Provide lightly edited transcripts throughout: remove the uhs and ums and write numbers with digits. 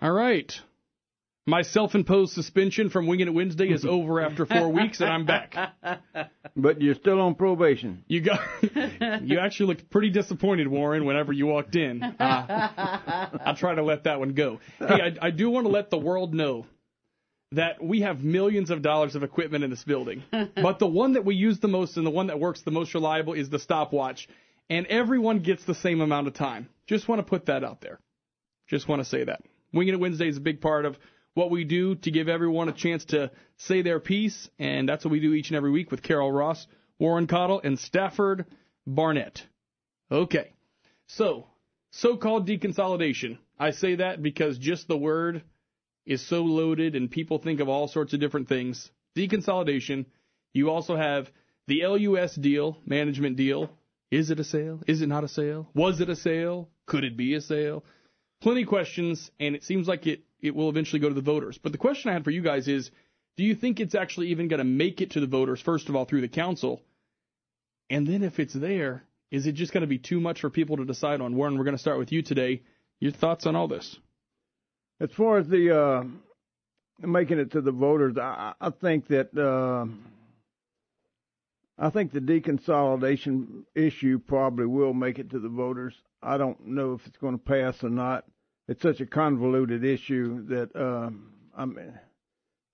All right. My self-imposed suspension from Winging It Wednesday is over after 4 weeks, and I'm back. But you're still on probation. You actually looked pretty disappointed, Warren, whenever you walked in. I'll try to let that one go. Hey, I do want to let the world know that we have millions of dollars of equipment in this building. But the one that we use the most and the one that works the most reliable is the stopwatch. And everyone gets the same amount of time. Just want to put that out there. Just want to say that. Winging It Wednesday is a big part of what we do to give everyone a chance to say their piece, and that's what we do each and every week with Carol Ross, Warren Cottle, and Stafford Barnett. Okay, so-called deconsolidation. I say that because just the word is so loaded, and people think of all sorts of different things. Deconsolidation. You also have the LUS deal, management deal. Is it a sale? Is it not a sale? Was it a sale? Could it be a sale? Plenty of questions, and it seems like it will eventually go to the voters. But the question I had for you guys is, do you think it's actually even going to make it to the voters, first of all, through the council? And then if it's there, is it just going to be too much for people to decide on? Warren, we're going to start with you today. Your thoughts on all this? As far as the making it to the voters, I think that I think the deconsolidation issue probably will make it to the voters. I don't know if it's going to pass or not. It's such a convoluted issue that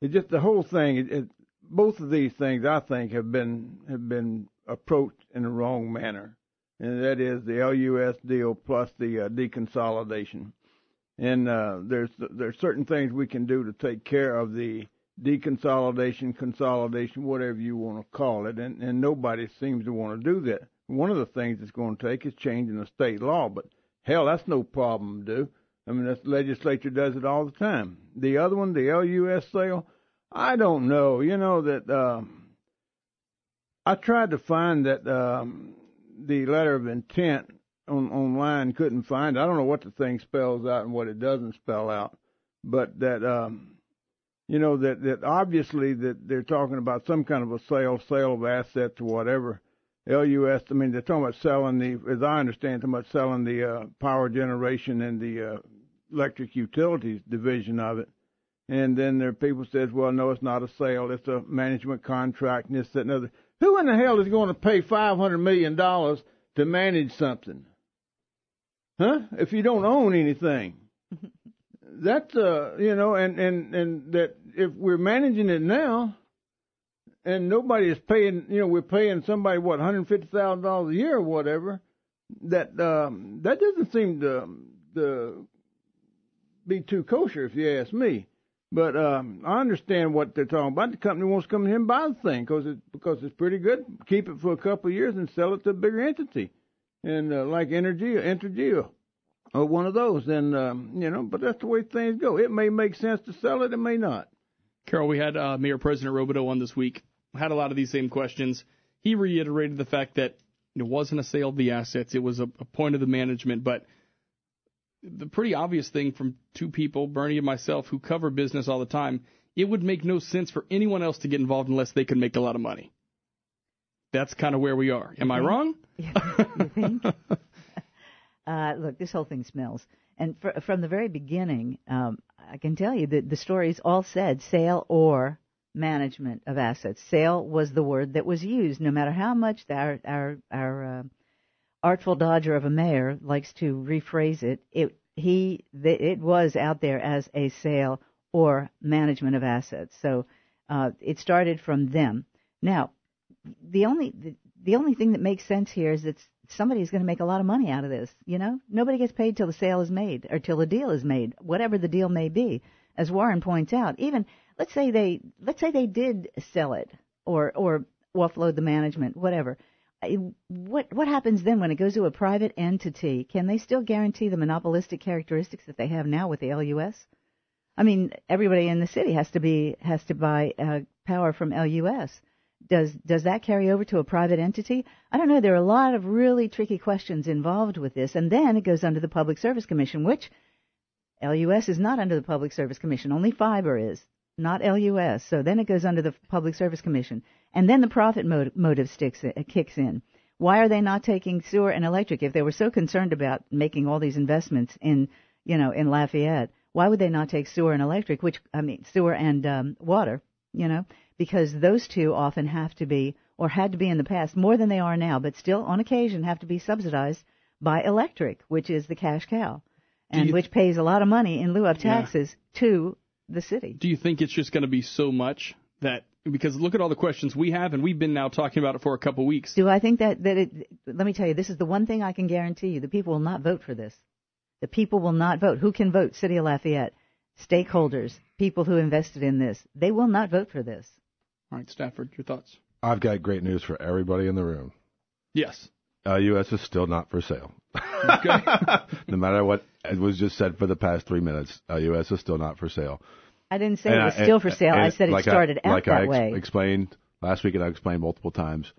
it just the whole thing. Both of these things, I think, have been approached in the wrong manner, and that is the LUS deal plus the deconsolidation. And there's certain things we can do to take care of the deconsolidation, consolidation, whatever you want to call it, and nobody seems to want to do that. One of the things it's going to take is changing the state law, but hell, that's no problem to do. I mean, the legislature does it all the time. The other one, the LUS sale, I don't know. You know that I tried to find that the letter of intent online, couldn't find it. I don't know what the thing spells out and what it doesn't spell out, but that that obviously that they're talking about some kind of a sale of assets or whatever. LUS, I mean, they're talking about selling as I understand, talking about selling the power generation and the electric utilities division of it. And then there are people who says, well, no, it's not a sale. It's a management contract and this, that, and other. Who in the hell is going to pay $500 million to manage something? Huh? If you don't own anything. That's, and that if we're managing it now and nobody is paying, we're paying somebody, $150,000 a year or whatever, that doesn't seem to be too kosher, if you ask me. But I understand what they're talking about. The company wants to come in here and buy the thing because it's pretty good. Keep it for a couple of years and sell it to a bigger entity, and like Entergy or one of those. And but that's the way things go. It may make sense to sell it, it may not. Carol, we had Mayor President Robideau on this week. Had a lot of these same questions. He reiterated the fact that it wasn't a sale of the assets; it was a point of the management, but. The pretty obvious thing from two people, Bernie and myself, who cover business all the time, it would make no sense for anyone else to get involved unless they could make a lot of money. That's kind of where we are. Am I wrong? You think? Look, this whole thing smells. And from the very beginning, I can tell you that the stories all said sale or management of assets. Sale was the word that was used, no matter how much our artful dodger of a mayor likes to rephrase it. It was out there as a sale or management of assets. So it started from them. Now, the only thing that makes sense here is that somebody's going to make a lot of money out of this. Nobody gets paid till the sale is made or till the deal is made, whatever the deal may be. As Warren points out, even let's say they did sell it or offload the management, whatever. What happens then when it goes to a private entity? Can they still guarantee the monopolistic characteristics that they have now with the LUS? I mean, everybody in the city has to buy power from LUS. Does that carry over to a private entity? I don't know. There are a lot of really tricky questions involved with this, and then it goes under the Public Service Commission, which LUS is not under the Public Service Commission. Only fiber is, not LUS. So then it goes under the Public Service Commission. And then the profit motive kicks in. Why are they not taking sewer and electric? If they were so concerned about making all these investments in Lafayette, why would they not take sewer and electric, sewer and water, because those two often have to be, or had to be in the past, more than they are now, but still on occasion have to be subsidized by electric, which is the cash cow, and which pays a lot of money in lieu of taxes to the city. Do you think it's just going to be so much that, because look at all the questions we have, and we've been now talking about it for a couple weeks. Do I think that let me tell you, this is the one thing I can guarantee you, the people will not vote for this. The people will not vote. Who can vote? City of Lafayette, stakeholders, people who invested in this. They will not vote for this. All right, Stafford, your thoughts? I've got great news for everybody in the room. Yes. LUS is still not for sale. Okay. No matter what it was just said for the past 3 minutes, LUS is still not for sale. I didn't say it was still for sale. I said it started out that way. Like I explained last week, and I explained multiple times,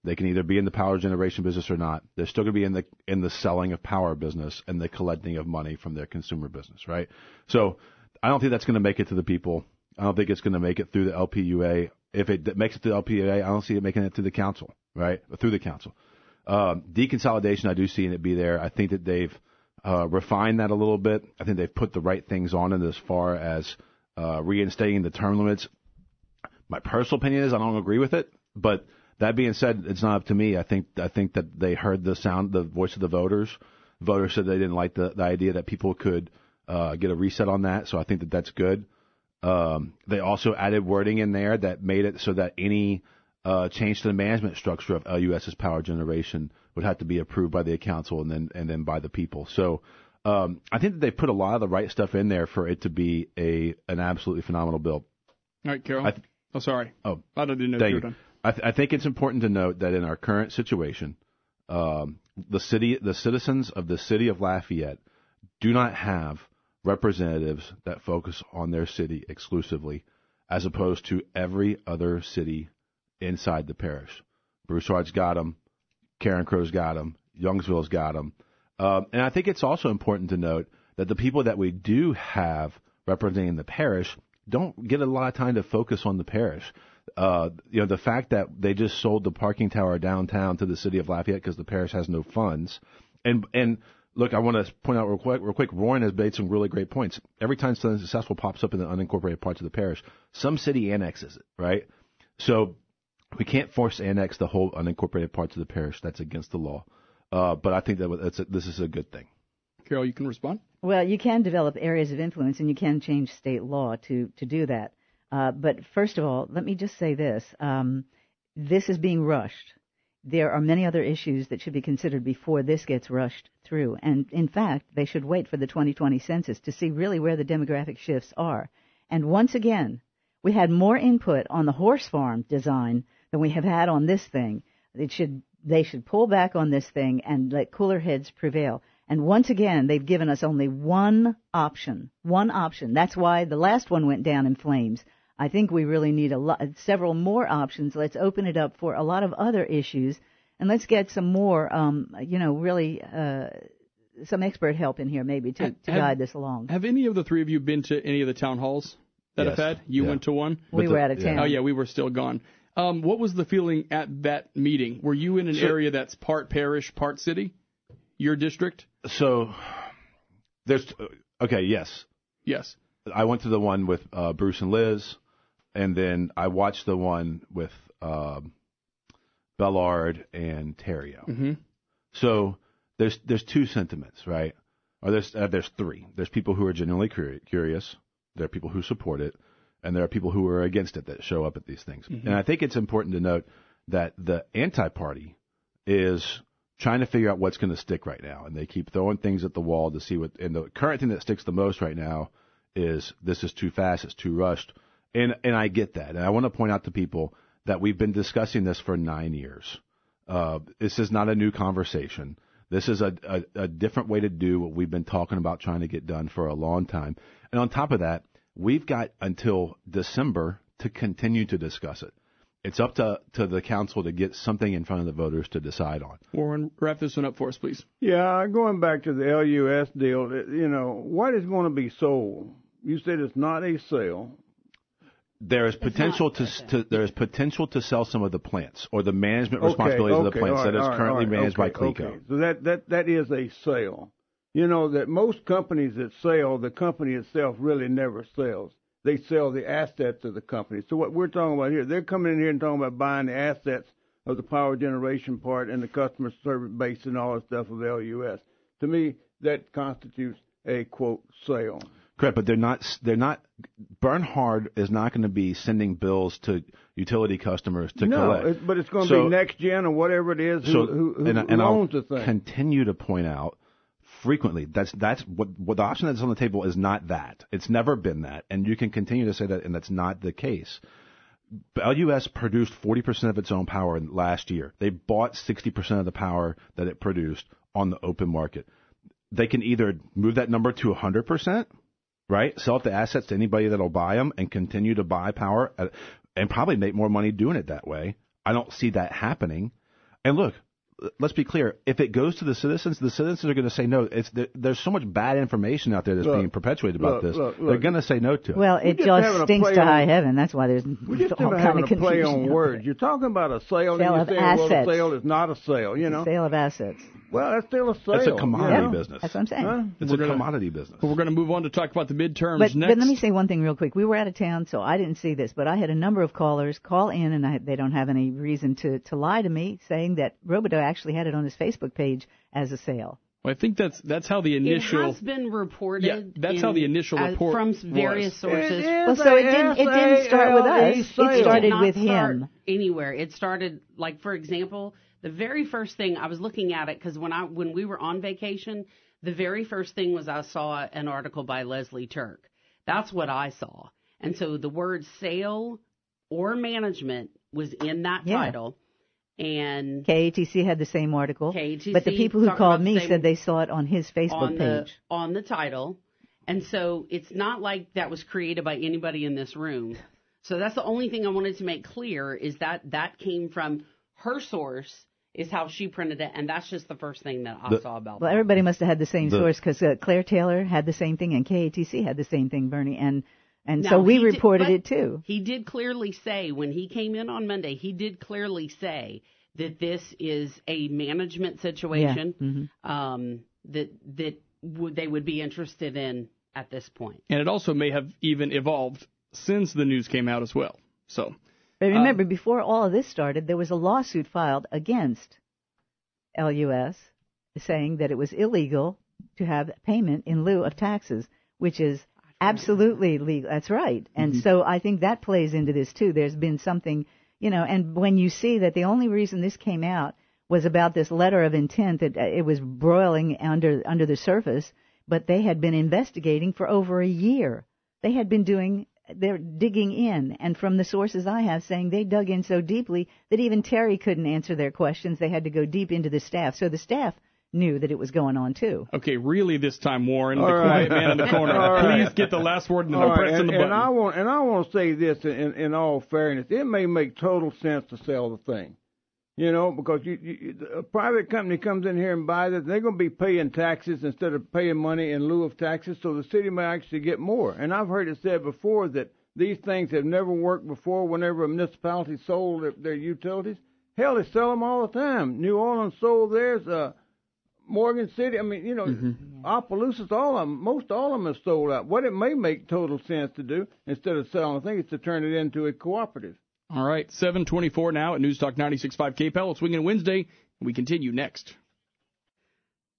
they can either be in the power generation business or not. They're still going to be in the selling of power business and the collecting of money from their consumer business, right? So I don't think that's going to make it to the people. I don't think it's going to make it through the LPUA. If it makes it to the LPUA, I don't see it making it to the council, right? Through the council. Deconsolidation, I do see it be there. I think that they've refined that a little bit. I think they've put the right things on it as far as reinstating the term limits. My personal opinion is I don't agree with it, but that being said, it's not up to me. I think that they heard the voice of the voters. Voters said they didn't like the idea that people could get a reset on that, so I think that that's good. They also added wording in there that made it so that any change to the management structure of LUS's power generation would have to be approved by the council and then by the people. So I think that they put a lot of the right stuff in there for it to be an absolutely phenomenal bill. All right, Carol. Sorry. Oh, I didn't know you were done. I think it's important to note that in our current situation, the citizens of the city of Lafayette do not have representatives that focus on their city exclusively, as opposed to every other city inside the parish. Broussard's got them, Karen Crow's got them, Youngsville's got them. And I think it's also important to note that the people that we do have representing the parish don't get a lot of time to focus on the parish. The fact that they just sold the parking tower downtown to the city of Lafayette because the parish has no funds. And look, I want to point out real quick, Warren has made some really great points. Every time something successful pops up in the unincorporated parts of the parish, some city annexes it, right? So we can't force annex the whole unincorporated parts of the parish. That's against the law. But I think that this is a good thing. Carol, you can respond. Well, you can develop areas of influence, and you can change state law to do that. But first of all, let me just say this. This is being rushed. There are many other issues that should be considered before this gets rushed through. And, in fact, they should wait for the 2020 census to see really where the demographic shifts are. And once again, we had more input on the horse farm design than we have had on this thing. They should pull back on this thing and let cooler heads prevail. And once again, they've given us only one option. One option. That's why the last one went down in flames. I think we really need several more options. Let's open it up for a lot of other issues, and let's get some more, some expert help in here maybe to guide this along. Have any of the three of you been to any of the town halls that have had? You went to one? We were out of town. Oh, yeah, we were still gone. What was the feeling at that meeting? Were you in an area that's part parish, part city? Your district? So, yes. Yes. I went to the one with Bruce and Liz, and then I watched the one with Bellard and Terrio. Mm-hmm. So there's two sentiments, right? Or there's three. There's people who are genuinely curious. There are people who support it, and there are people who are against it that show up at these things. Mm-hmm. And I think it's important to note that the anti-party is trying to figure out what's going to stick right now, and they keep throwing things at the wall to see what. And the current thing that sticks the most right now is this is too fast, it's too rushed, and I get that. And I want to point out to people that we've been discussing this for 9 years. This is not a new conversation. This is a different way to do what we've been talking about trying to get done for a long time. And on top of that, we've got until December to continue to discuss it. It's up to the council to get something in front of the voters to decide on. Warren, wrap this one up for us, please. Yeah, going back to the LUS deal, what is going to be sold? You said it's not a sale. There is potential to sell some of the plants or the management responsibilities of the plants that is currently managed by CLECO. Okay. So that is a sale. that most companies that sell, the company itself really never sells. They sell the assets of the company. So what we're talking about here, they're coming in here and talking about buying the assets of the power generation part and the customer service base and all that stuff of LUS. To me, that constitutes a, quote, sale. Correct, but they're not. Bernhard is not going to be sending bills to utility customers to collect. No, but it's going to be next gen or whatever it is who owns the thing. Continue to point out frequently that's what the option that's on the table is not that. It's never been that, and you can continue to say that, and that's not the case. LUS produced 40% of its own power last year. They bought 60% of the power that it produced on the open market. They can either move that number to 100%, right? Sell it the assets to anybody that'll buy them and continue to buy power and probably make more money doing it that way. I don't see that happening. And look, let's be clear. If it goes to the citizens are going to say no. There's so much bad information out there that's being perpetuated about this. They're going to say no to it. Well, it just stinks to high heaven. That's why there's all kind of confusion. We're just having a play on words. You're talking about a sale, and you're saying, well, a sale is not a sale, Sale of assets. Well, that's still a sale. It's a commodity business. That's what I'm saying. Huh? It's a commodity business. We're going to move on to talk about the midterms next. But let me say one thing real quick. We were out of town, so I didn't see this, but I had a number of callers call in, and they don't have any reason to lie to me, saying that Robodeau actually had it on his Facebook page as a sale. Well, I think that's how the initial. It has been reported. Yeah, that's how the initial report from various sources. Well, so it didn't start with us. It started with him. Anywhere. It started, like, for example, the very first thing I was looking at it because when we were on vacation, the very first thing was I saw an article by Leslie Turk. That's what I saw, and so the word sale or management was in that title. And KATC had the same article, but the people who called me said they saw it on his Facebook page. On the title. And so it's not like that was created by anybody in this room. So that's the only thing I wanted to make clear is that came from her source is how she printed it, and that's just the first thing that I saw about that. Well, everybody must have had the same source because Claire Taylor had the same thing and KATC had the same thing, Bernie, and so we reported it too. He did clearly say, when he came in on Monday, he did clearly say that this is a management situation that they would be interested in at this point. And it also may have even evolved since the news came out as well. So, but remember, before all of this started, there was a lawsuit filed against LUS saying that it was illegal to have payment in lieu of taxes, which is absolutely legal. That's right. And so I think that plays into this too. There's been something, and when you see that the only reason this came out was about this letter of intent, that it was broiling under the surface, but they had been investigating for over a year. They're digging in, and from the sources I have saying they dug in so deeply that even Terry couldn't answer their questions. They had to go deep into the staff. So the staff knew that it was going on too. Okay, really this time, Warren, the quiet man in the corner. Please get the last word and then I'm pressing the button. And I want to say this in all fairness. It may make total sense to sell the thing. Because a private company comes in here and buys it, they're going to be paying taxes instead of paying money in lieu of taxes, so the city may actually get more. And I've heard it said before that these things have never worked before whenever a municipality sold their utilities. Hell, they sell them all the time. New Orleans sold theirs. Morgan City, Opelousas, most all of them have sold out. What it may make total sense to do, instead of selling the thing, is to turn it into a cooperative. All right, 7:24 now at News Talk 96.5 KPEL. It's Wingin' Wednesday, and we continue next.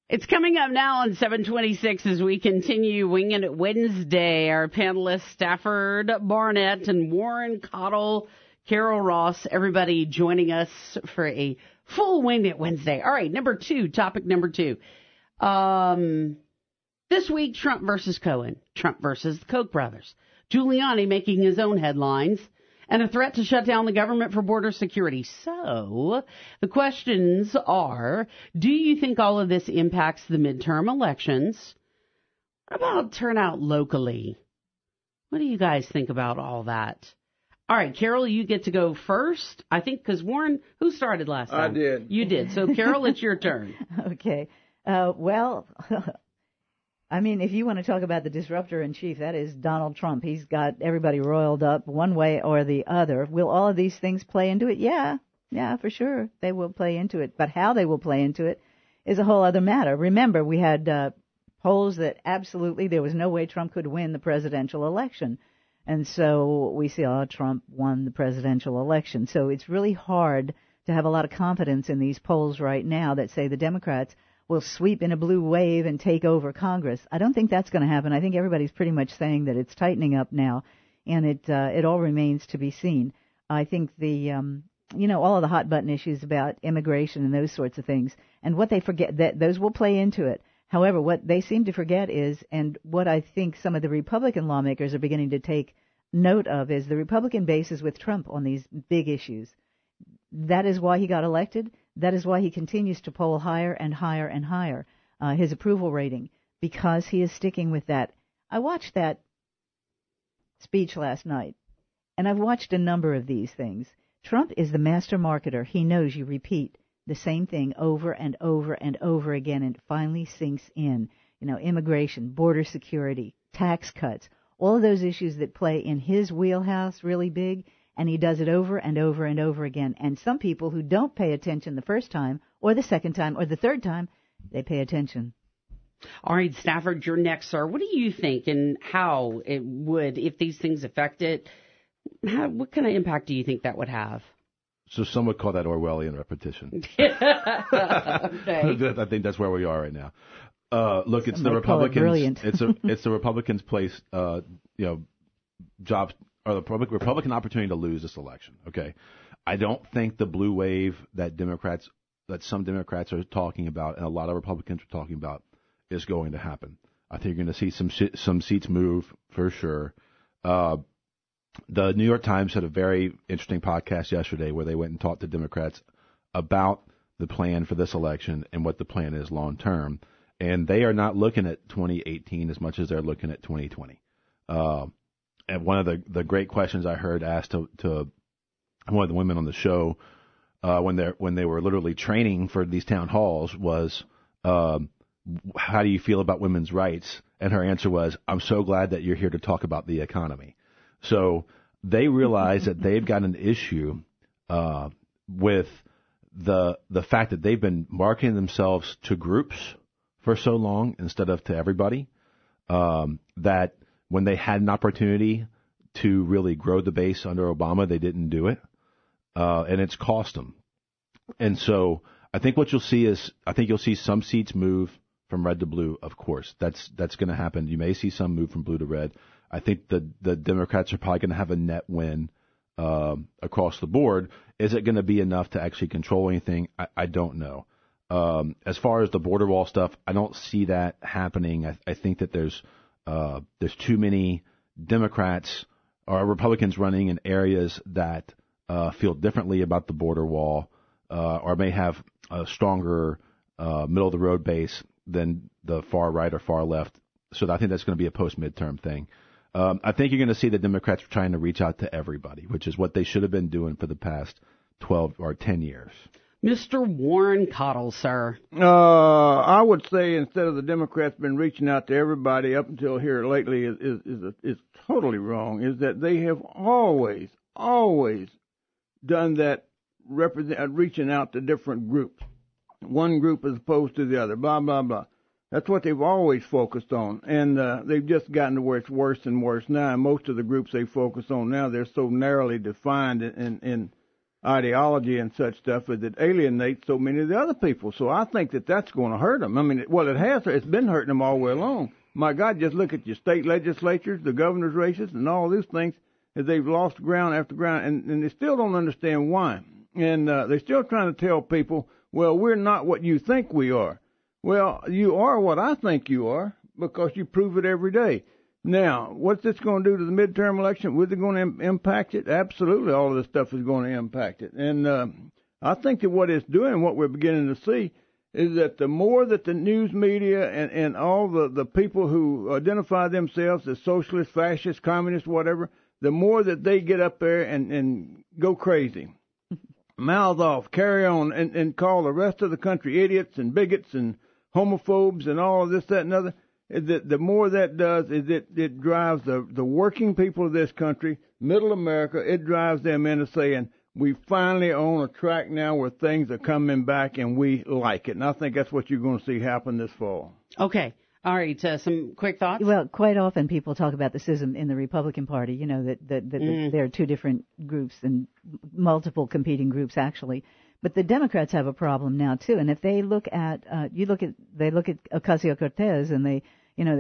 It's coming up now on 7:26 as we continue Wingin' It Wednesday. Our panelists, Stafford Barnett and Warren Cottle, Carol Ross, everybody joining us for a full Wingin' It Wednesday. All right, topic number two. This week, Trump versus Cohen. Trump versus the Koch brothers. Giuliani making his own headlines. And a threat to shut down the government for border security. So, the questions are, do you think all of this impacts the midterm elections? What about turnout locally? What do you guys think about all that? All right, Carol, you get to go first. I think because Warren, who started last time? I did. You did. So, Carol, it's your turn. Okay. Well, I mean, if you want to talk about the disruptor in chief, that is Donald Trump. He's got everybody roiled up one way or the other. Will all of these things play into it? Yeah, for sure. They will play into it. But how they will play into it is a whole other matter. Remember, we had polls that absolutely there was no way Trump could win the presidential election. And so we see, Trump won the presidential election. So it's really hard to have a lot of confidence in these polls right now that say the Democrats will sweep in a blue wave and take over Congress. I don't think that's going to happen. I think everybody's pretty much saying that it's tightening up now, and it all remains to be seen. I think all of the hot button issues about immigration and those sorts of things, and what they forget, that those will play into it. However, what they seem to forget is, and what I think some of the Republican lawmakers are beginning to take note of, is the Republican base is with Trump on these big issues. That is why he got elected. That is why he continues to poll higher and higher and higher, his approval rating, because he is sticking with that. I watched that speech last night, and I've watched a number of these things. Trump is the master marketer. He knows you repeat the same thing over and over and over again, and it finally sinks in. Immigration, border security, tax cuts, all of those issues that play in his wheelhouse really big, and he does it over and over and over again. And some people who don't pay attention the first time or the second time or the third time, they pay attention. All right, Stafford, you're next, sir. What do you think and how it would, if these things affect it, what kind of impact do you think that would have? So some would call that Orwellian repetition. Okay. I think that's where we are right now. Look, it's the Republicans. It's the Republicans' place. Jobs or the Republican opportunity to lose this election. Okay, I don't think the blue wave that some Democrats are talking about and a lot of Republicans are talking about is going to happen. I think you're going to see some seats move for sure. The New York Times had a very interesting podcast yesterday where they went and talked to Democrats about the plan for this election and what the plan is long term. And they are not looking at 2018 as much as they're looking at 2020. And one of the great questions I heard asked to one of the women on the show when they were literally training for these town halls was, how do you feel about women's rights? And her answer was, I'm so glad that you're here to talk about the economy. So they realize that they've got an issue with the fact that they've been marketing themselves to groups for so long instead of to everybody, that when they had an opportunity to really grow the base under Obama, they didn't do it, and it's cost them. And so I think what you'll see is you'll see some seats move from red to blue. Of course, that's going to happen. You may see some move from blue to red. I think the Democrats are probably going to have a net win across the board. Is it going to be enough to actually control anything? I don't know. As far as the border wall stuff, I don't see that happening. I think that there's too many Democrats or Republicans running in areas that feel differently about the border wall or may have a stronger middle of the road base than the far right or far left. So I think that's going to be a post-midterm thing. I think you're going to see the Democrats trying to reach out to everybody, which is what they should have been doing for the past 12 or 10 years. Mr. Warren Cottle, sir. I would say instead of the Democrats been reaching out to everybody up until here lately is totally wrong. Is that they have always done that, reaching out to different groups, one group as opposed to the other. Blah blah blah. That's what they've always focused on, and they've just gotten to where it's worse and worse now. And most of the groups they focus on now, they're so narrowly defined in ideology and such stuff that it alienates so many of the other people. So I think that's going to hurt them. I mean, it's been hurting them all the way along. My God, just look at your state legislatures, the governor's races, and all these things. They've lost ground after ground, and they still don't understand why. And they're still trying to tell people, well, we're not what you think we are. Well, you are what I think you are because you prove it every day. Now, what's this going to do to the midterm election? Is it going to impact it? Absolutely, all of this stuff is going to impact it. And I think that what it's doing, what we're beginning to see, is that the more that the news media and all the people who identify themselves as socialists, fascists, communists, whatever, the more that they get up there and go crazy, mouth off, carry on, and call the rest of the country idiots and bigots and homophobes and all of this, that, and other, the more that does is it drives the working people of this country, middle America, it drives them into saying, we finally are on a track now where things are coming back and we like it. And I think that's what you're going to see happen this fall. Okay. All right, some quick thoughts? Well, quite often people talk about the schism in the Republican Party, that there are two different groups and multiple competing groups, actually. But the Democrats have a problem now, too. And if they look at, they look at Ocasio-Cortez and they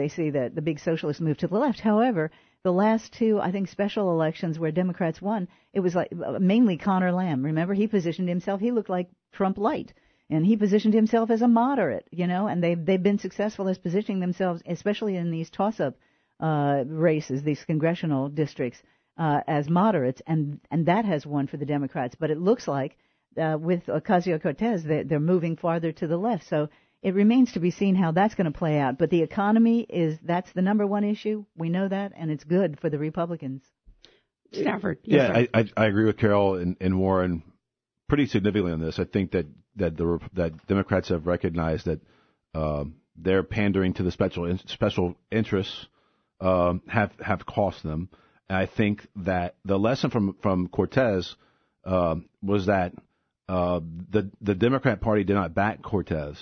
see that the big socialists move to the left. However, the last two, I think, special elections where Democrats won, it was like mainly Connor Lamb. Remember, he positioned himself, he looked like Trump light. And he positioned himself as a moderate, and they've been successful as positioning themselves, especially in these toss-up races, these congressional districts, as moderates, and that has won for the Democrats. But it looks like with Ocasio-Cortez, they're moving farther to the left. So it remains to be seen how that's going to play out. But the economy that's the number one issue. We know that, and it's good for the Republicans. Stafford. Yes, yeah, I agree with Carol and Warren pretty significantly on this. I think that Democrats have recognized that their pandering to the special interests have cost them. And I think that the lesson from Cortez was that the Democrat Party did not back Cortez,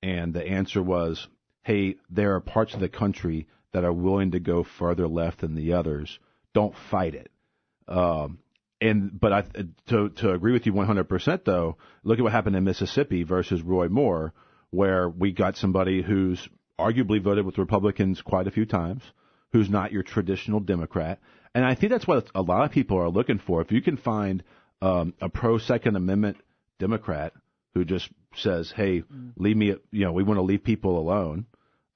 and the answer was, hey, there are parts of the country that are willing to go further left than the others. Don't fight it. But to agree with you 100%, though, look at what happened in Mississippi versus Roy Moore, where we got somebody who's arguably voted with Republicans quite a few times, who's not your traditional Democrat. And I think that's what a lot of people are looking for. If you can find a pro-Second Amendment Democrat who just says, hey, leave me, we want to leave people alone,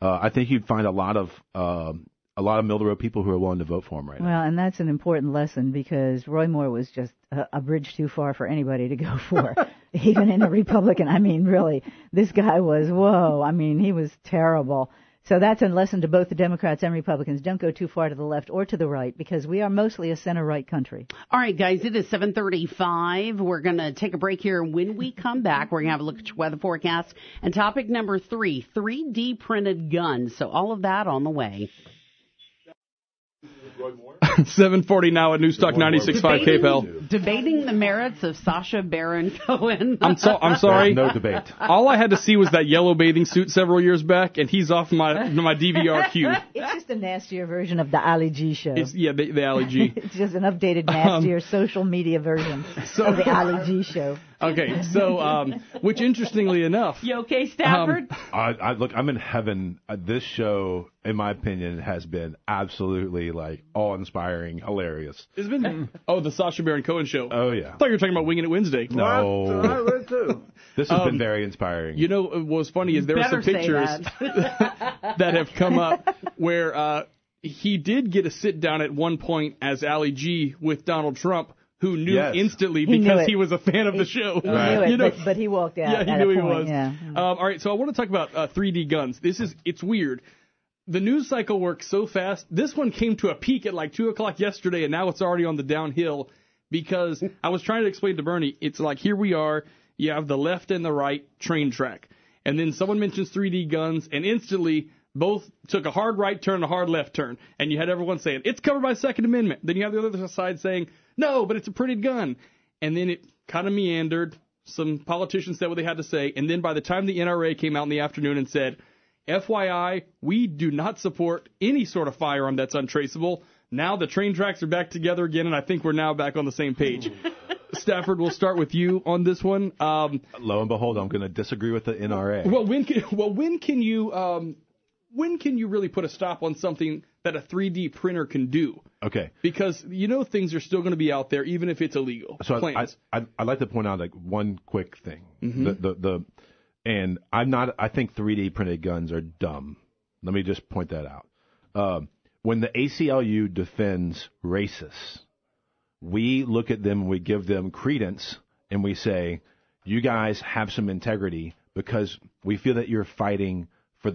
I think you'd find a lot of middle of the road people who are willing to vote for him right now. Well, and that's an important lesson because Roy Moore was just a bridge too far for anybody to go for, even in a Republican. I mean, really, this guy was, whoa. I mean, he was terrible. So that's a lesson to both the Democrats and Republicans. Don't go too far to the left or to the right because we are mostly a center-right country. All right, guys, it is 7:35. We're going to take a break here. When we come back, we're going to have a look at your weather forecast. And topic number 3, 3D printed guns. So all of that on the way. 7:40 now at Newstalk 96.5 KPEL. Debating the merits of Sacha Baron Cohen. I'm sorry. No debate. All I had to see was that yellow bathing suit several years back, and he's off my DVR queue. It's just a nastier version of the Ali G show. The Ali G. It's just an updated, nastier social media version of the Ali G show. Okay, so, which interestingly enough... You okay, Stafford? Look, I'm in heaven. This show, in my opinion, has been absolutely, awe-inspiring, hilarious. It's been... the Sacha Baron Cohen show. Oh, yeah. I thought you were talking about Winging It Wednesday. No. I read too. This has been very inspiring. What's funny is there are some pictures that have come up where he did get a sit-down at one point as Ali G with Donald Trump, who knew instantly because he was a fan of the show. He knew it, but he walked out. Yeah, he knew he was. Yeah. All right, so I want to talk about 3D guns. It's weird. The news cycle works so fast. This one came to a peak at 2 o'clock yesterday, and now it's already on the downhill because I was trying to explain to Bernie, it's like here we are, you have the left and the right train track. And then someone mentions 3D guns, and instantly both took a hard right turn and a hard left turn. And you had everyone saying, it's covered by Second Amendment. Then you have the other side saying, no, but it's a printed gun. And then it kind of meandered. Some politicians said what they had to say. And then by the time the NRA came out in the afternoon and said, FYI, we do not support any sort of firearm that's untraceable. Now the train tracks are back together again, and I think we're now back on the same page. Stafford, we'll start with you on this one. Lo and behold, I'm going to disagree with the NRA. When can you really put a stop on something that a 3D printer can do? Okay. Because things are still going to be out there, even if it's illegal. So I'd like to point out one quick thing. Mm-hmm. And I think 3D printed guns are dumb. Let me just point that out. When the ACLU defends racists, we look at them, we give them credence, and we say, you guys have some integrity because we feel that you're fighting for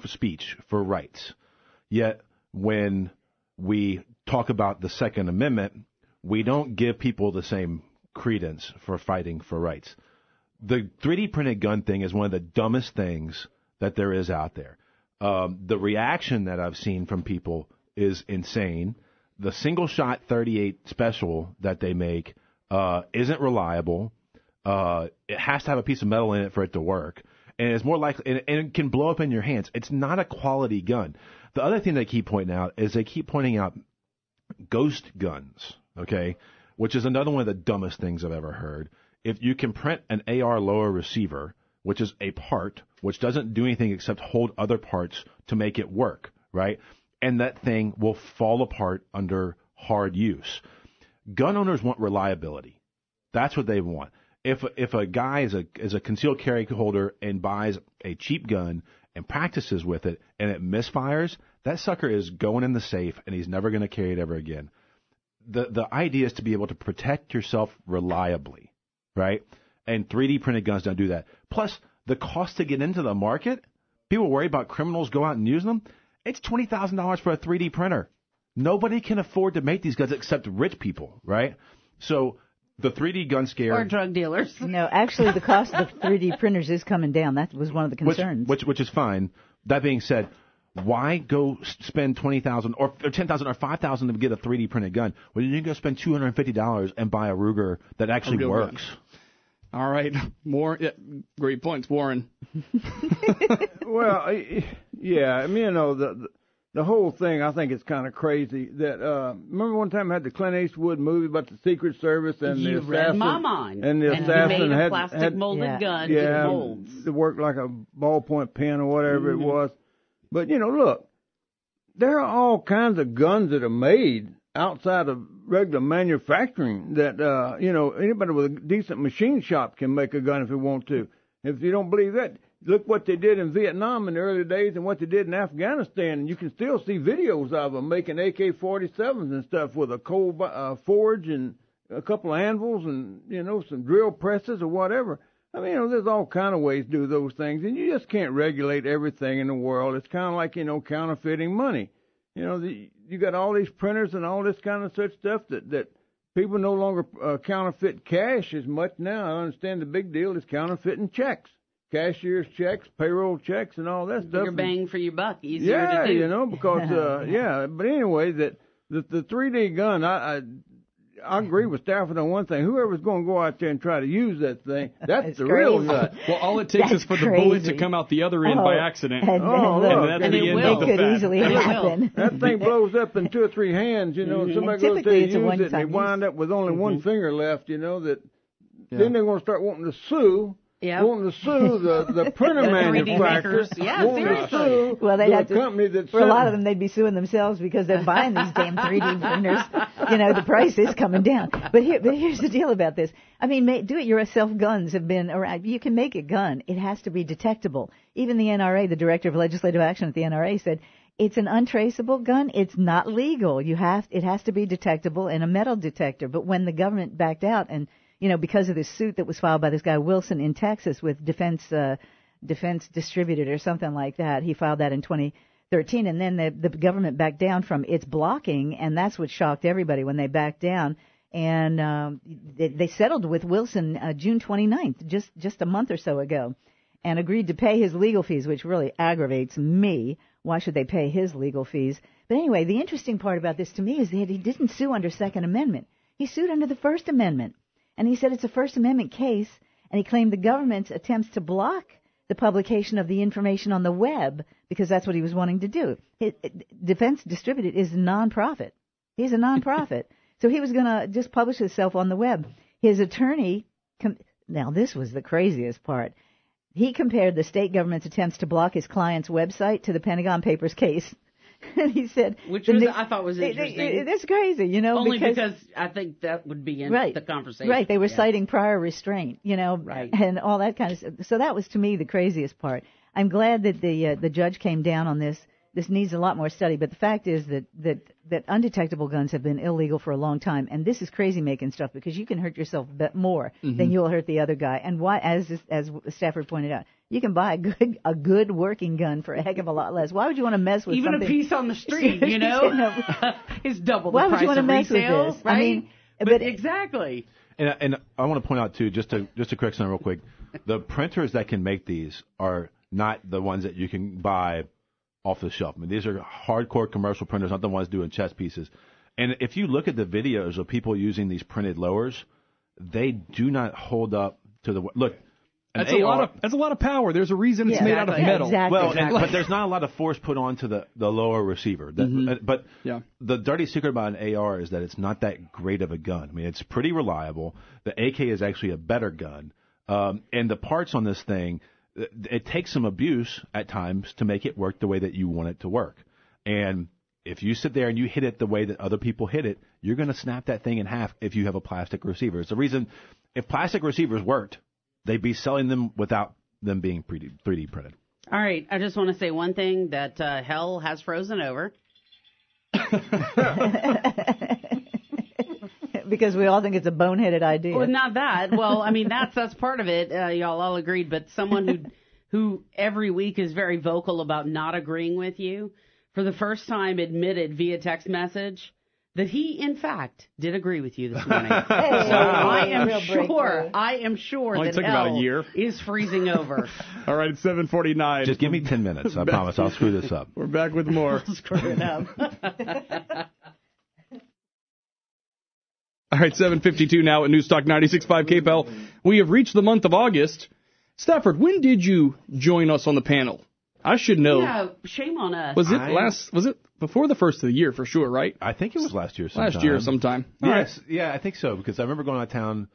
speech, for rights. Yet when we talk about the Second Amendment, we don't give people the same credence for fighting for rights. The 3D printed gun thing is one of the dumbest things that there is out there. The reaction that I've seen from people is insane. The single shot 38 special that they make isn't reliable. It has to have a piece of metal in it for it to work. and it's more likely, and it can blow up in your hands. It's not a quality gun. The other thing they keep pointing out is ghost guns, okay, which is another one of the dumbest things I've ever heard. If you can print an AR lower receiver, which is a part which doesn't do anything except hold other parts to make it work, right? And that thing will fall apart under hard use. Gun owners want reliability. That's what they want. If a guy is a concealed carry holder and buys a cheap gun and practices with it and it misfires, that sucker is going in the safe and he's never going to carry it ever again. The idea is to be able to protect yourself reliably, right? And 3D printed guns don't do that. Plus, the cost to get into the market, people worry about criminals go out and use them. It's $20,000 for a 3D printer. Nobody can afford to make these guns except rich people, right? So the 3D gun scare... Or drug dealers. No, actually, the cost of 3D printers is coming down. That was one of the concerns. Which is fine. That being said, why go spend $20,000 or $10,000 or $5,000 to get a 3D printed gun when you can go spend $250 and buy a Ruger that actually works? Gun. All right, great points, Warren. Well, yeah, I mean, the whole thing, I think it's kind of crazy. That remember one time I had the Clint Eastwood movie about the Secret Service and the assassin. Read my mind. And the assassin he made a had plastic molded gun with molds. It worked like a ballpoint pen or whatever it was. But look, there are all kinds of guns that are made outside of regular manufacturing that, anybody with a decent machine shop can make a gun if they want to. If you don't believe that, look what they did in Vietnam in the early days and what they did in Afghanistan. And you can still see videos of them making AK-47s and stuff with a coal forge and a couple of anvils and, some drill presses or whatever. I mean, there's all kind of ways to do those things. And you just can't regulate everything in the world. It's kind of like, counterfeiting money. You got all these printers and all this kind of such stuff that people no longer counterfeit cash as much now. I understand the big deal is counterfeiting checks, cashier's checks, payroll checks, and all that stuff. Bigger bang for your buck, easier to do. Yeah, because But anyway, the 3D gun, I agree with Stafford on one thing. Whoever's going to go out there and try to use that thing, that's the real nut. Well, all it takes is for the bullet to come out the other end by accident. And that's the end of the It could fad. easily happen. That thing blows up in 2 or 3 hands, Somebody goes there to use it, and they wind up with only one finger left, then they're going to start wanting to sue. Yep. Wanting to sue the printer manufacturers. Yeah, wanting to sue the company that for a lot of them, they'd be suing themselves because they're buying these damn 3D printers. The price is coming down. But here's the deal about this. I mean, do-it-yourself guns have been around. You can make a gun. It has to be detectable. Even the NRA, the director of legislative action at the NRA, said it's an untraceable gun. It's not legal. It has to be detectable in a metal detector. But when the government backed out and because of this suit that was filed by this guy Wilson in Texas with Defense Distributed or something like that. He filed that in 2013, and then the government backed down from its blocking, and that's what shocked everybody when they backed down. And they settled with Wilson June 29th, just a month or so ago, and agreed to pay his legal fees, which really aggravates me. Why should they pay his legal fees? But anyway, the interesting part about this to me is that he didn't sue under Second Amendment. He sued under the First Amendment. And he said it's a First Amendment case, and he claimed the government's attempts to block the publication of the information on the web because that's what he was wanting to do. Defense Distributed is a nonprofit. He's a nonprofit. So he was going to just publish himself on the web. His attorney, now this was the craziest part, he compared the state government's attempts to block his client's website to the Pentagon Papers case. And he said, I thought was interesting. That's crazy, Only because I think that would be in the conversation. Right, they were citing prior restraint, right, and all that kind of stuff. So that was to me the craziest part. I'm glad that the judge came down on this. This needs a lot more study, but the fact is that undetectable guns have been illegal for a long time, and this is crazy making stuff because you can hurt yourself more than you'll hurt the other guy. And why, as Stafford pointed out, you can buy a good working gun for a heck of a lot less. Why would you want to mess with even something? a piece on the street? It's double the Why price would you want to of mess resale, with this? right? I mean, but exactly. And I want to point out too, just to correct something real quick, the printers that can make these are not the ones that you can buy off the shelf. I mean, these are hardcore commercial printers, not the ones doing chess pieces. And if you look at the videos of people using these printed lowers, they do not hold up to the look. That's a lot of power. There's a reason it's made out of metal. Exactly. But there's not a lot of force put onto the lower receiver. But the dirty secret about an AR is that it's not that great of a gun. I mean, it's pretty reliable. The AK is actually a better gun. And the parts on this thing, it takes some abuse at times to make it work the way that you want it to work. And if you sit there and you hit it the way that other people hit it, you're going to snap that thing in half if you have a plastic receiver. It's the reason if plastic receivers worked, they'd be selling them without them being 3D printed. All right. I just want to say one thing, that hell has frozen over. Because we all think it's a boneheaded idea. Well, not that. Well, I mean, that's part of it. Y'all all agreed. But someone who every week is very vocal about not agreeing with you, for the first time admitted via text message that he, in fact, did agree with you this morning. So I am sure Only that took hell about a year. is freezing over. All right, it's 7:49. Just give me 10 minutes. I promise I'll screw this up. We're back with more. Screw it up. All right, 7:52 now at Newstalk 96.5 KPEL. We have reached the month of August. Stafford, when did you join us on the panel? I should know. Yeah, shame on us. Was it before the first of the year for sure, right? I think it was last year sometime. Yes, Yeah, I think so, because I remember going out of town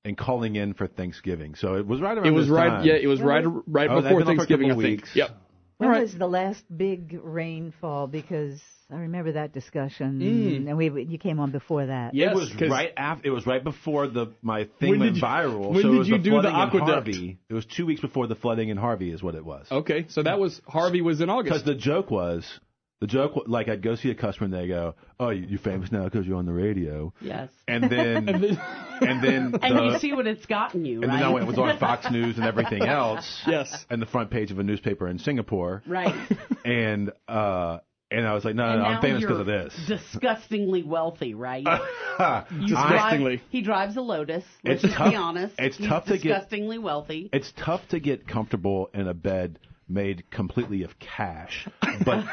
and calling in for Thanksgiving. So it was right around It was this right, time. yeah, it was right before Thanksgiving, I think. Weeks. Yep. When All right. was the last big rainfall? Because I remember that discussion, and you came on before that. Yes, it was right after. It was right before my thing When went did you- viral. when so did it was you the do the flooding in aqueduct? Harvey. It was 2 weeks before the flooding in Harvey, is what it was. Okay, so that was Harvey was in August. Because the joke was, like I'd go see a customer and they go, "Oh, you're famous now because you're on the radio." Yes. And then And you see what it's gotten you, and right? then it was on Fox News and everything else. Yes. And the front page of a newspaper in Singapore. Right. And I was like, no, I'm famous because of this. Disgustingly wealthy, right? Disgustingly. He drives a Lotus. Let's It's just tough- be honest. it's He's tough to get- disgustingly wealthy. It's tough to get comfortable in a bed made completely of cash, but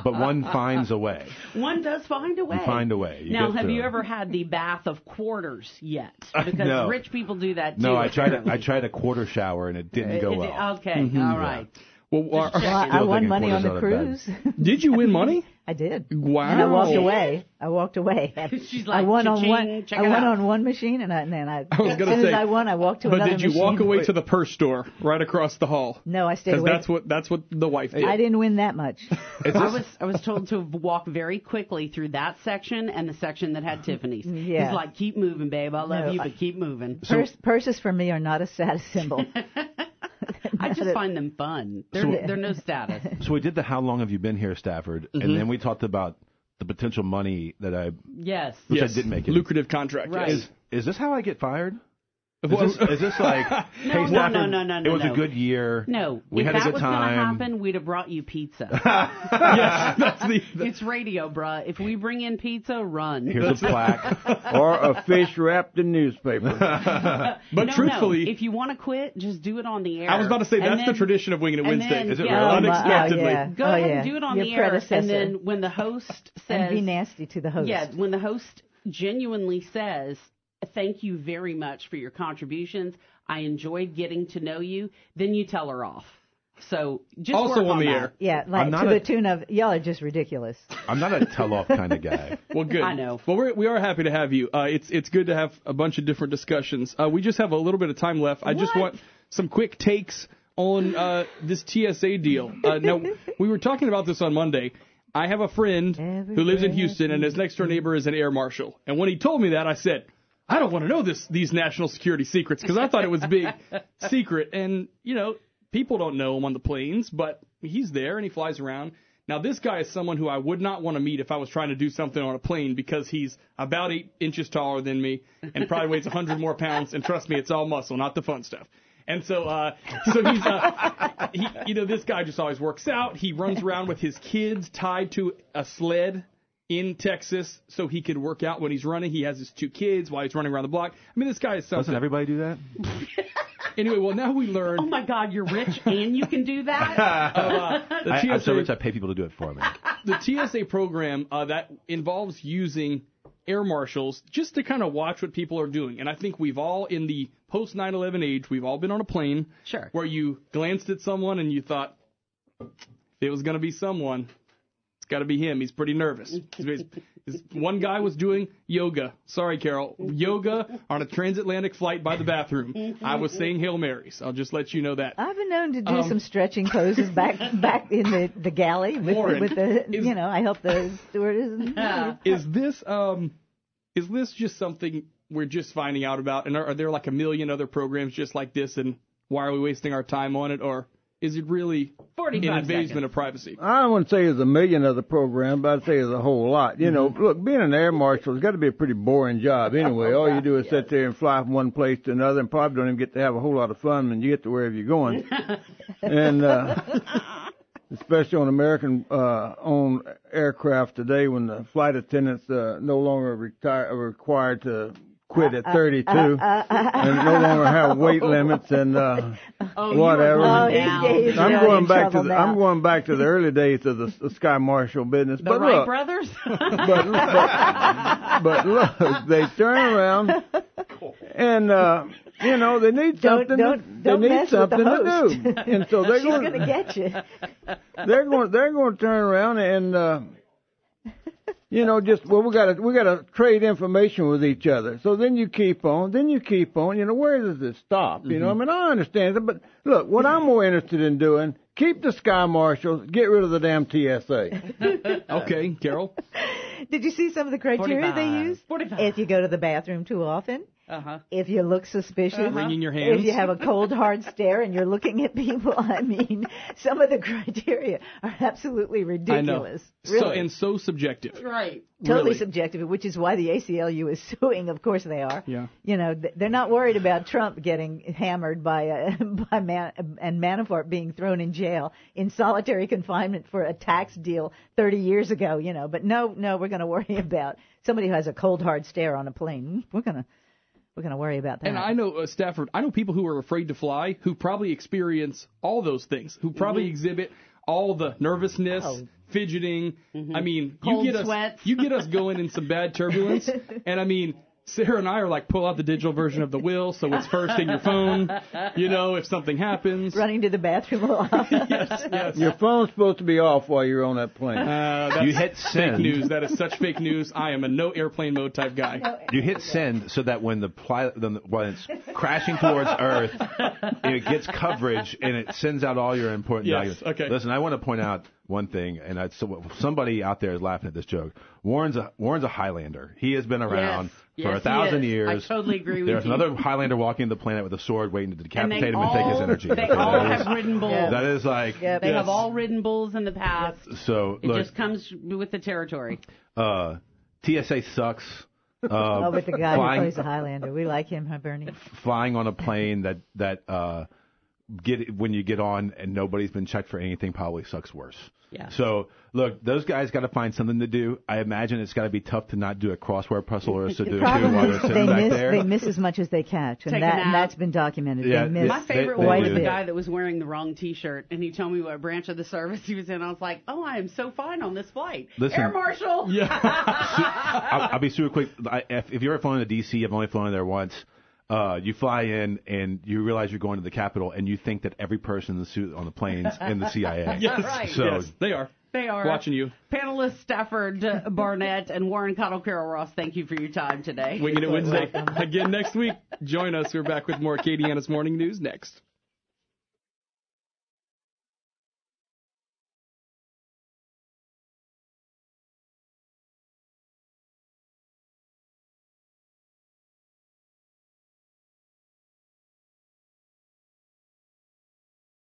one finds a way. One does find a way. You find a way. Now, get have through you it. ever had the bath of quarters yet? Because No. rich people do that too. No, I apparently. tried a quarter shower and it didn't go well. Okay, all right. Well, Just checking. I Still won thinking money on the quarters out of cruise. did you win money? I did. Wow. And I walked away. She's like, I won on "Cha-ching, one. check I it won out." on one machine, and then I was as gonna soon say, as I won, I walked to But another did you machine. walk away to the purse store right across the hall? No, I stayed Because away. that's what the wife did. I didn't win that much. I was told to walk very quickly through that section and the section that had Tiffany's. Yeah. He's like, keep moving, babe. I love No, you, but keep moving. Purses for me are not a status symbol. I just find them fun. They're no status. So we did the how long have you been here, Stafford, and then we talked about the potential money that Yes. which Yes. I didn't make it. Lucrative contract. Right. Yes. Is this how I get fired? Well, Is this like, hey, No, Stafford, no, it was no. a good year. No, we if had that a good was going to time. happen, we'd have brought you pizza. yes, that's the It's radio, bruh. If we bring in pizza, run. Here's a plaque. Or a fish wrapped in newspaper. But No, truthfully, if you want to quit, just do it on the air. I was about to say And that's the then- tradition of Winging It and Wednesday. then- Is it yeah. really? Unexpectedly. Oh, yeah. Go Oh, ahead yeah. and do it on Your the air, predecessor. and then when the host says, And be nasty to the host. yeah, when the host genuinely says, "Thank you very much for your contributions. I enjoyed getting to know you," then you tell her off. So just Also work on the that. air. Yeah, like I'm not to a- the tune of, y'all are just ridiculous. I'm not a tell-off kind of guy. Well, good. I know. Well, we are happy to have you. It's good to have a bunch of different discussions. We just have a little bit of time left. I just What? want some quick takes on this TSA deal. Now, we were talking about this on Monday. I have a friend who lives in Houston, and his next-door neighbor is an air marshal. And when he told me that, I said, I don't want to know these national security secrets, because I thought it was a big secret. And, people don't know him on the planes, but he's there and he flies around. Now, this guy is someone who I would not want to meet if I was trying to do something on a plane, because he's about 8 inches taller than me and probably weighs 100 more pounds. And trust me, it's all muscle, not the fun stuff. And so he's, this guy just always works out. He runs around with his kids tied to a sled in Texas so he could work out when he's running. He has his 2 kids while he's running around the block. I mean, this guy is something. Doesn't everybody do that? Anyway, well, now we learned. Oh my God, you're rich and you can do that? I'm so rich I pay people to do it for me. The TSA program that involves using air marshals just to kind of watch what people are doing. And I think we've all, in the post 9/11 age, we've all been on a plane where you glanced at someone and you thought, if it was going to be someone, it's got to be him. He's pretty nervous. One guy was doing yoga. Sorry, Carol. Yoga on a transatlantic flight by the bathroom. I was saying Hail Marys. I'll just let you know that. I've been known to do some stretching poses back in the galley with the I help the stewardess. Is this just something we're just finding out about? And are there like a million other programs just like this? And why are we wasting our time on it? Or is it really an invasion of privacy? I wouldn't say there's a million other programs, but I'd say there's a whole lot. You know, look, being an air marshal has got to be a pretty boring job anyway. All you do is sit there and fly from one place to another and probably don't even get to have a whole lot of fun when you get to wherever you're going. And especially on American-owned aircraft today when the flight attendants no longer are required to quit at 32 and no longer have weight limits and whatever. I'm going back to the early days of the Sky Marshal business. The Wright brothers? but look, they turn around and they need something. Don't they need mess something with the host. to do, and so they're going to get you. They're going to turn around and. We gotta trade information with each other. So then you keep on. Where does this stop? I mean, I understand it, but look, what I'm more interested in doing, keep the Sky Marshals, get rid of the damn TSA. Okay, Carol. Did you see some of the criteria they use? 45. If you go to the bathroom too often. If you look suspicious, wringing your hands. If you have a cold, hard stare and you're looking at people, I mean, some of the criteria are absolutely ridiculous. I know. Really. So subjective. Right. Totally Really. subjective, which is why the ACLU is suing. Of course they are. Yeah. They're not worried about Trump getting hammered and Manafort being thrown in jail in solitary confinement for a tax deal 30 years ago. But no, we're going to worry about somebody who has a cold, hard stare on a plane. We're going to worry about that. And I know, Stafford, I know people who are afraid to fly who probably experience all those things, who probably exhibit all the nervousness, fidgeting. I mean, you get us going in some bad turbulence. And I mean, Sarah and I are like, pull out the digital version of the will, so it's first in your phone, if something happens. Running to the bathroom a lot. Yes. Your phone's supposed to be off while you're on that plane. You hit send. Fake news. That is such fake news. I am a no airplane mode type guy. You hit send so that when when it's crashing towards Earth, it gets coverage and it sends out all your important documents. Okay. Listen, I want to point out one thing, and somebody out there is laughing at this joke. Warren's a Highlander. He has been around for 1,000 years. I totally agree with you. There's another Highlander walking the planet with a sword waiting to decapitate him and take his energy. They all have ridden bulls. That is like... They have all ridden bulls in the past. So, it just comes with the territory. TSA sucks. With the guy who plays the Highlander. We like him, huh, Bernie? Flying on a plane that when you get on and nobody's been checked for anything probably sucks worse. Yeah. So, look, those guys got to find something to do. I imagine it's got to be tough to not do a crossword puzzle or a Sudoku while they're sitting back there. They miss as much as they catch, and that's been documented. Yeah, my favorite one was the guy that was wearing the wrong T-shirt, and he told me what branch of the service he was in. I was like, oh, I am so fine on this flight. Listen, Air Marshal! Yeah. I'll be super quick. If you're ever flown to D.C., I've only flown there once. You fly in and you realize you're going to the Capitol, and you think that every person in the suit on the plane's in the CIA. Yes, right. So, yes, they are. They are. Watching you. Panelists Stafford Barnett and Warren Cottle Carol Ross, thank you for your time today. Winging It Wednesday. Again next week. Join us. We're back with more Acadiana's Morning News next.